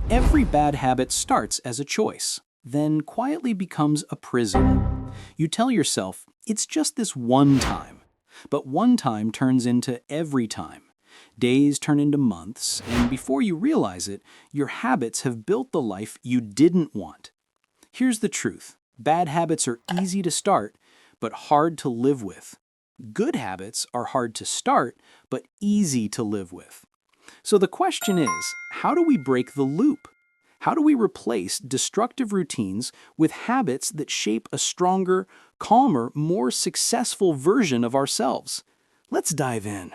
Every bad habit starts as a choice, then quietly becomes a prison. You tell yourself, it's just this one time. But one time turns into every time. Days turn into months, and before you realize it, your habits have built the life you didn't want. Here's the truth. Bad habits are easy to start, but hard to live with. Good habits are hard to start, but easy to live with. So the question is, how do we break the loop? How do we replace destructive routines with habits that shape a stronger, calmer, more successful version of ourselves? Let's dive in.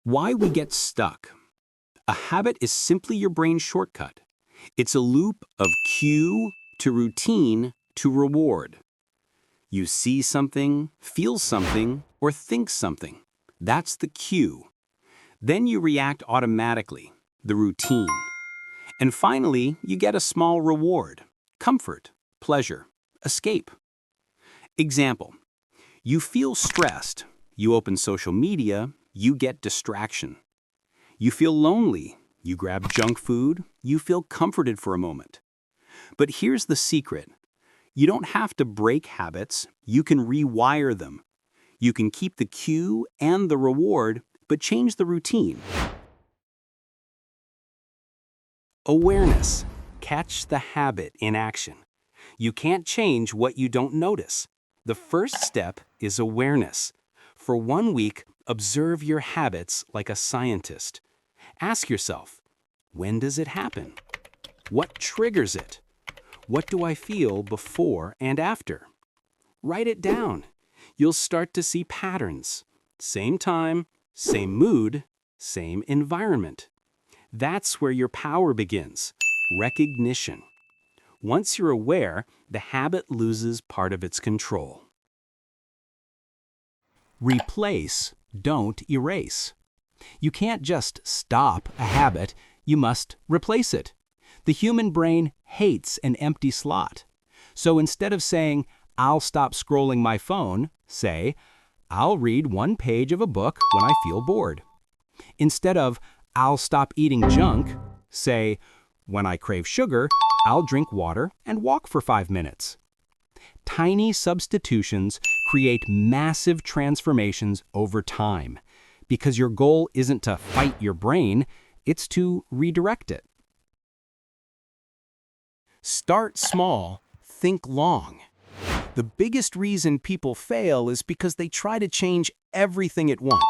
Why we get stuck. A habit is simply your brain's shortcut. It's a loop of cue to routine to reward. You see something, feel something, or think something. That's the cue. Then you react automatically, the routine. And finally, you get a small reward, comfort, pleasure, escape. Example, you feel stressed, you open social media, you get distraction. You feel lonely, you grab junk food, you feel comforted for a moment. But here's the secret. You don't have to break habits, you can rewire them. You can keep the cue and the reward, but change the routine. Awareness. Catch the habit in action. You can't change what you don't notice. The first step is awareness. For 1 week, observe your habits like a scientist. Ask yourself, when does it happen? What triggers it? What do I feel before and after? Write it down. You'll start to see patterns. Same time, same mood, same environment. That's where your power begins, recognition. Once you're aware, the habit loses part of its control. Replace, don't erase. You can't just stop a habit, you must replace it. The human brain hates an empty slot. So instead of saying, I'll stop scrolling my phone, say, I'll read 1 page of a book when I feel bored. Instead of, I'll stop eating junk, say, when I crave sugar, I'll drink water and walk for 5 minutes. Tiny substitutions create massive transformations over time, because your goal isn't to fight your brain, it's to redirect it. Start small, think long. The biggest reason people fail is because they try to change everything at once.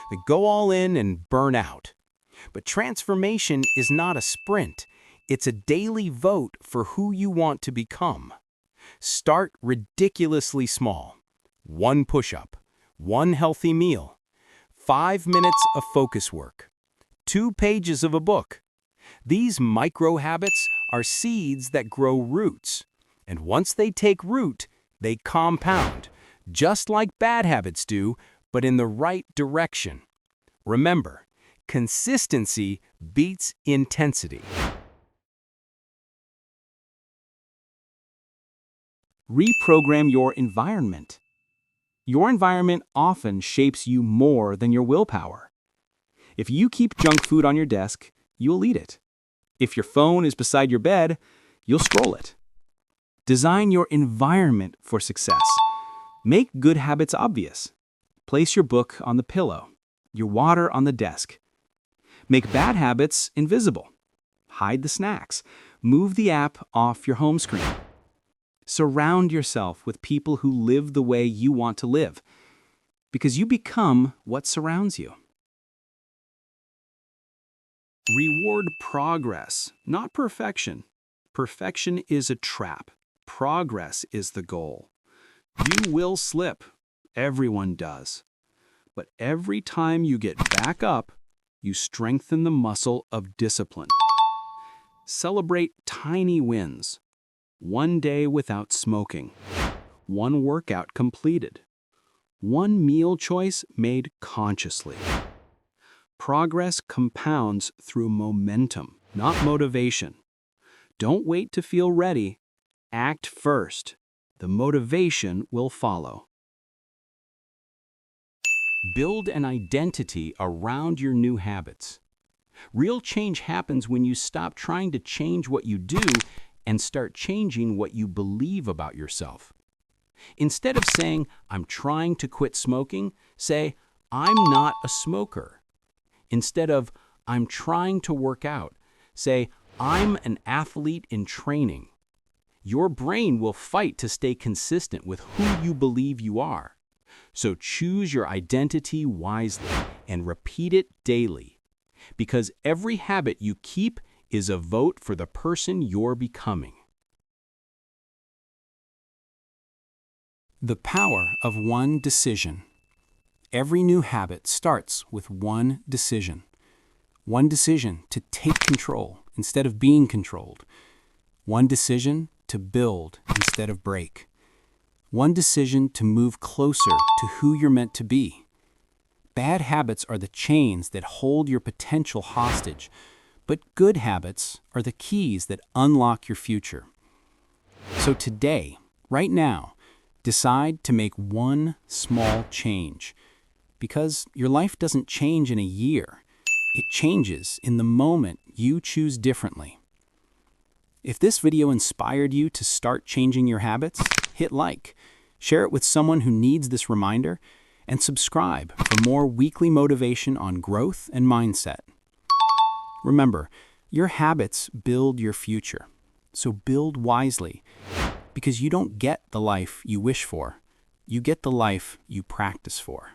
They go all in and burn out. But transformation is not a sprint. It's a daily vote for who you want to become. Start ridiculously small. 1 push-up, 1 healthy meal, 5 minutes of focus work, 2 pages of a book. These micro habits are seeds that grow roots. And once they take root, they compound, just like bad habits do, but in the right direction. Remember, consistency beats intensity. Reprogram your environment. Your environment often shapes you more than your willpower. If you keep junk food on your desk, you'll eat it. If your phone is beside your bed, you'll scroll it. Design your environment for success. Make good habits obvious. Place your book on the pillow, your water on the desk. Make bad habits invisible. Hide the snacks. Move the app off your home screen. Surround yourself with people who live the way you want to live, because you become what surrounds you. Reward progress, not perfection. Perfection is a trap. Progress is the goal. You will slip. Everyone does. But every time you get back up, you strengthen the muscle of discipline. Celebrate tiny wins. 1 day without smoking. 1 workout completed. 1 meal choice made consciously. Progress compounds through momentum, not motivation. Don't wait to feel ready. Act first. The motivation will follow. Build an identity around your new habits. Real change happens when you stop trying to change what you do and start changing what you believe about yourself. Instead of saying, "I'm trying to quit smoking," say, "I'm not a smoker." Instead of, "I'm trying to work out," say, "I'm an athlete in training." Your brain will fight to stay consistent with who you believe you are. So choose your identity wisely and repeat it daily, because every habit you keep is a vote for the person you're becoming. The power of one decision. Every new habit starts with one decision. One decision to take control instead of being controlled. One decision to build instead of break. One decision to move closer to who you're meant to be. Bad habits are the chains that hold your potential hostage, but good habits are the keys that unlock your future. So today, right now, decide to make one small change, because your life doesn't change in a year. It changes in the moment you choose differently. If this video inspired you to start changing your habits, hit like, share it with someone who needs this reminder, and subscribe for more weekly motivation on growth and mindset. Remember, your habits build your future, so build wisely, because you don't get the life you wish for, you get the life you practice for.